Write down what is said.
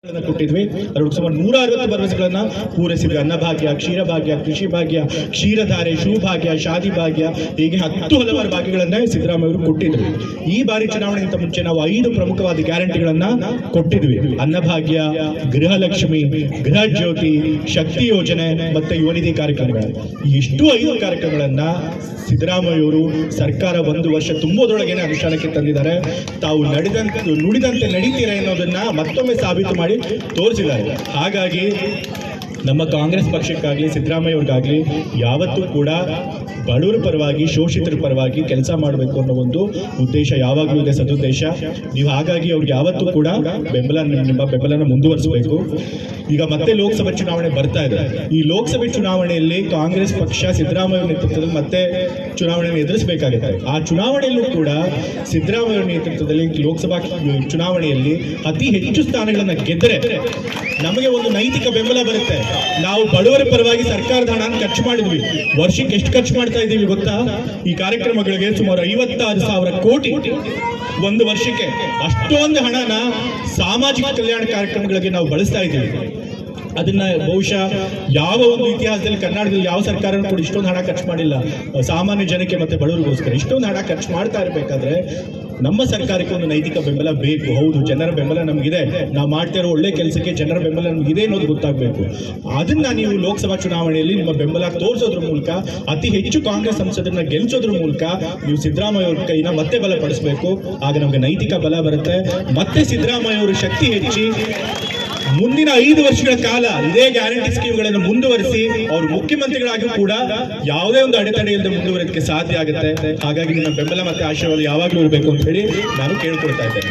ಕೊಟ್ಟಿದ್ವಿ. ಅದರೊಳಗೆ ಸುಮಾರು 160 ಭರವಸೆಗಳನ್ನ ಪೂರೈಸಿದ್ವಿ. ಅನ್ನಭಾಗ್ಯ, ಕ್ಷೀರಭಾಗ್ಯ, ಕೃಷಿ ಭಾಗ್ಯ, ಕ್ಷೀರಧಾರೆ, ಶಿವಭಾಗ್ಯ, ಶಾದಿ ಭಾಗ್ಯ, ಹೀಗೆ 10 ಹಲವಾರು ಭಾಗ್ಯಗಳನ್ನ ಸಿದ್ದರಾಮಯ್ಯ ಅವರು ಕೊಟ್ಟಿದ್ವಿ. ಈ ಬಾರಿ ಚುನಾವಣೆಗಿಂತ ಮುಂಚೆ ನಾವು 5 ಪ್ರಮುಖವಾದ ಗ್ಯಾರಂಟಿಗಳನ್ನ ಕೊಟ್ಟಿದ್ವಿ. ಅನ್ನಭಾಗ್ಯ, ಗೃಹಲಕ್ಷ್ಮಿ, ಗೃಹ ಜ್ಯೋತಿ, ಶಕ್ತಿ ಯೋಜನೆ ಮತ್ತೆ ಯುವನಿಧಿ ಕಾರ್ಯಕ್ರಮಗಳು. ಇಷ್ಟು 5 ಕಾರ್ಯಕ್ರಮಗಳನ್ನ ಸಿದ್ದರಾಮಯ್ಯ ಅವರು ಸರ್ಕಾರ 1 ವರ್ಷ ತುಂಬೋದ್ರೊಳಗೇನೆ ಅನುಷ್ಠಾನಕ್ಕೆ ತಂದಿದ್ದಾರೆ. ತಾವು ನುಡಿದಂತೆ ನಡೀತೀರಾ ಅನ್ನೋದನ್ನ ಮತ್ತೊಮ್ಮೆ ಸಾಬೀತು ಮಾಡಿ ತೋರಿಸಿದ್ದಾರೆ. ಹಾಗಾಗಿ ನಮ್ಮ ಕಾಂಗ್ರೆಸ್ ಪಕ್ಷಕ್ಕಾಗಲಿ ಸಿದ್ದರಾಮಯ್ಯ ಅವ್ರಿಗಾಗಲಿ ಯಾವತ್ತೂ ಕೂಡ ಬಡವರ ಪರವಾಗಿ, ಶೋಷಿತರ ಪರವಾಗಿ ಕೆಲಸ ಮಾಡಬೇಕು ಅನ್ನೋ ಒಂದು ಉದ್ದೇಶ ಯಾವಾಗಲೂ ಇದೆ, ಸದುದ್ದೇಶ. ನೀವು ಹಾಗಾಗಿ ಅವ್ರಿಗೆ ಯಾವತ್ತೂ ಕೂಡ ನಿಮ್ಮ ಬೆಂಬಲನ ಮುಂದುವರಿಸಬೇಕು. ಈಗ ಮತ್ತೆ ಲೋಕಸಭೆ ಚುನಾವಣೆ ಬರ್ತಾ ಇದೆ. ಈ ಲೋಕಸಭೆ ಚುನಾವಣೆಯಲ್ಲಿ ಕಾಂಗ್ರೆಸ್ ಪಕ್ಷ ಸಿದ್ದರಾಮಯ್ಯ ನೇತೃತ್ವದಲ್ಲಿ ಮತ್ತೆ ಚುನಾವಣೆಯನ್ನು ಎದುರಿಸಬೇಕಾಗುತ್ತೆ. ಆ ಚುನಾವಣೆಯಲ್ಲೂ ಕೂಡ ಸಿದ್ದರಾಮಯ್ಯ ನೇತೃತ್ವದಲ್ಲಿ ಲೋಕಸಭಾ ಚುನಾವಣೆಯಲ್ಲಿ ಅತಿ ಹೆಚ್ಚು ಸ್ಥಾನಗಳನ್ನು ಗೆದ್ದರೆ ನಮಗೆ ಒಂದು ನೈತಿಕ ಬೆಂಬಲ ಬರುತ್ತೆ. ನಾವು ಬಡವರ ಪರವಾಗಿ ಸರ್ಕಾರದ ಹಣ ಖರ್ಚು ಮಾಡಿದ್ವಿ. ವರ್ಷಕ್ಕೆ ಎಷ್ಟು ಖರ್ಚು ಮಾಡ್ತಾ ಇದ್ದೀವಿ ಗೊತ್ತಾ? ಈ ಕಾರ್ಯಕ್ರಮಗಳಿಗೆ ಸುಮಾರು 56,000 ಕೋಟಿ ಒಂದು ವರ್ಷಕ್ಕೆ. ಅಷ್ಟೊಂದು ಹಣನ ಸಾಮಾಜಿಕ ಕಲ್ಯಾಣ ಕಾರ್ಯಕ್ರಮಗಳಿಗೆ ನಾವು ಬಳಸ್ತಾ ಇದ್ದೀವಿ. ಅದನ್ನ ಬಹುಶಃ ಯಾವ ಒಂದು ಇತಿಹಾಸದಲ್ಲಿ ಕರ್ನಾಟಕದಲ್ಲಿ ಯಾವ ಸರ್ಕಾರ ಕೂಡ ಇಷ್ಟೊಂದು ಹಣ ಖರ್ಚು ಮಾಡಿಲ್ಲ ಸಾಮಾನ್ಯ ಜನಕ್ಕೆ ಮತ್ತೆ ಬಡವರಿಗೋಸ್ಕರ. ಇಷ್ಟೊಂದು ಹಣ ಖರ್ಚು ಮಾಡ್ತಾ ಇರಬೇಕಾದ್ರೆ ನಮ್ಮ ಸರ್ಕಾರಕ್ಕೆ ಒಂದು ನೈತಿಕ ಬೆಂಬಲ ಬೇಕು. ಹೌದು, ಜನರ ಬೆಂಬಲ ನಮಗಿದೆ, ನಾವು ಮಾಡ್ತಾ ಇರೋ ಒಳ್ಳೆ ಕೆಲಸಕ್ಕೆ ಜನರ ಬೆಂಬಲ ನಮಗಿದೆ ಅನ್ನೋದು ಗೊತ್ತಾಗಬೇಕು. ಅದನ್ನ ನೀವು ಲೋಕಸಭಾ ಚುನಾವಣೆಯಲ್ಲಿ ನಿಮ್ಮ ಬೆಂಬಲ ತೋರಿಸೋದ್ರ ಮೂಲಕ, ಅತಿ ಹೆಚ್ಚು ಕಾಂಗ್ರೆಸ್ ಸಂಸದರನ್ನ ಗೆಲ್ಲಿಸೋದ್ರ ಮೂಲಕ ನೀವು ಸಿದ್ದರಾಮಯ್ಯ ಅವ್ರ ಕೈನ ಮತ್ತೆ ಬಲಪಡಿಸಬೇಕು. ಆಗ ನಮಗೆ ನೈತಿಕ ಬಲ ಬರುತ್ತೆ. ಮತ್ತೆ ಸಿದ್ದರಾಮಯ್ಯ ಅವರು ಶಕ್ತಿ ಹೆಚ್ಚಿ ಮುಂದಿನ 5 ವರ್ಷಗಳ ಕಾಲ ಇದೇ ಗ್ಯಾರಂಟಿ ಸ್ಕೀಮ್ಗಳನ್ನು ಮುಂದುವರಿಸಿ ಅವರು ಮುಖ್ಯಮಂತ್ರಿಗಳಾಗಿ ಕೂಡ ಯಾವುದೇ ಒಂದು ಅಡೆತಡೆ ಇಲ್ಲದೆ ಮುಂದುವರಿಯೋದಕ್ಕೆ ಸಾಧ್ಯ ಆಗುತ್ತೆ. ಹಾಗಾಗಿ ನಿಮ್ಮ ಬೆಂಬಲ ಮತ್ತೆ ಆಶೀರ್ವಾದ ಯಾವಾಗಲೂ ಇರಬೇಕು ಅಂತ ಹೇಳಿ ನಾನು ಕೇಳ್ಕೊಳ್ತಾ ಇದ್ದೇನೆ.